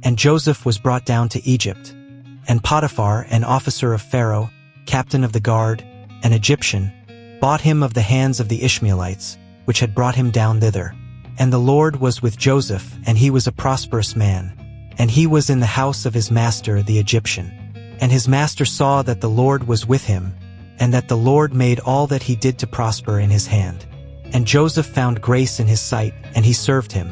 And Joseph was brought down to Egypt. And Potiphar, an officer of Pharaoh, captain of the guard, an Egyptian, bought him of the hands of the Ishmeelites, which had brought him down thither. And the Lord was with Joseph, and he was a prosperous man. And he was in the house of his master the Egyptian. And his master saw that the Lord was with him, and that the Lord made all that he did to prosper in his hand. And Joseph found grace in his sight, and he served him.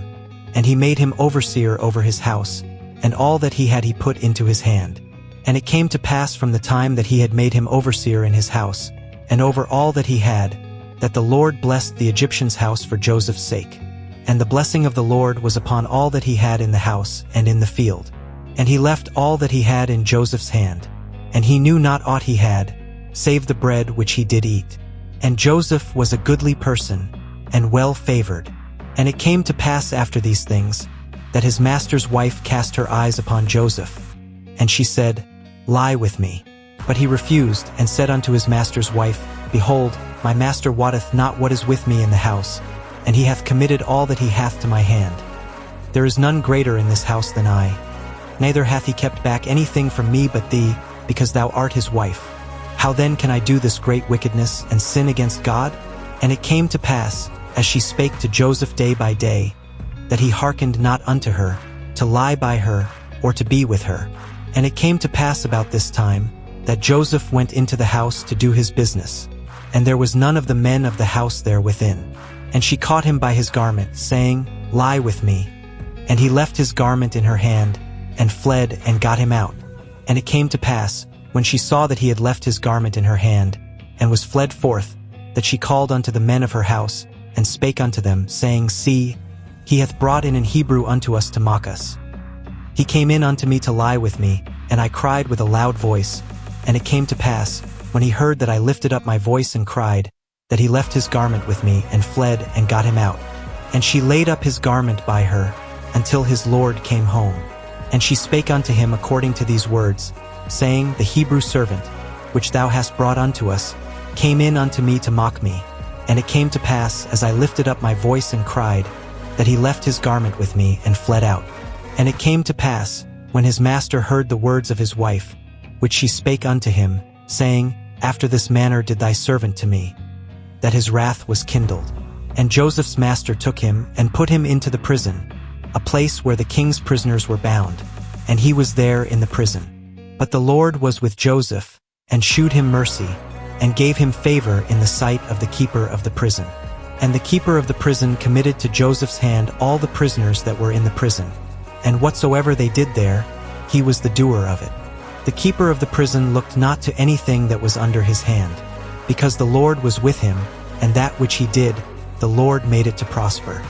And he made him overseer over his house, and all that he had he put into his hand. And it came to pass from the time that he had made him overseer in his house, and over all that he had, that the Lord blessed the Egyptian's house for Joseph's sake. And the blessing of the Lord was upon all that he had in the house and in the field. And he left all that he had in Joseph's hand, and he knew not aught he had, save the bread which he did eat. And Joseph was a goodly person, and well favored. And it came to pass after these things, that his master's wife cast her eyes upon Joseph. And she said, Lie with me. But he refused, and said unto his master's wife, Behold, my master wotteth not what is with me in the house, and he hath committed all that he hath to my hand. There is none greater in this house than I. Neither hath he kept back anything from me but thee, because thou art his wife. How then can I do this great wickedness, and sin against God? And it came to pass, as she spake to Joseph day by day, that he hearkened not unto her, to lie by her, or to be with her. And it came to pass about this time, that Joseph went into the house to do his business. And there was none of the men of the house there within. And she caught him by his garment, saying, Lie with me. And he left his garment in her hand, and fled, and got him out. And it came to pass, when she saw that he had left his garment in her hand, and was fled forth, that she called unto the men of her house, and spake unto them, saying, See, he hath brought in an Hebrew unto us to mock us. He came in unto me to lie with me, and I cried with a loud voice. And it came to pass, when he heard that I lifted up my voice and cried, that he left his garment with me, and fled, and got him out. And she laid up his garment by her, until his Lord came home. And she spake unto him according to these words, saying, The Hebrew servant, which thou hast brought unto us, came in unto me to mock me. And it came to pass, as I lifted up my voice and cried, that he left his garment with me, and fled out. And it came to pass, when his master heard the words of his wife, which she spake unto him, saying, After this manner did thy servant to me, that his wrath was kindled. And Joseph's master took him, and put him into the prison, a place where the king's prisoners were bound, and he was there in the prison. But the Lord was with Joseph, and shewed him mercy, and gave him favor in the sight of the keeper of the prison. And the keeper of the prison committed to Joseph's hand all the prisoners that were in the prison. And whatsoever they did there, he was the doer of it. The keeper of the prison looked not to anything that was under his hand, because the Lord was with him, and that which he did, the Lord made it to prosper.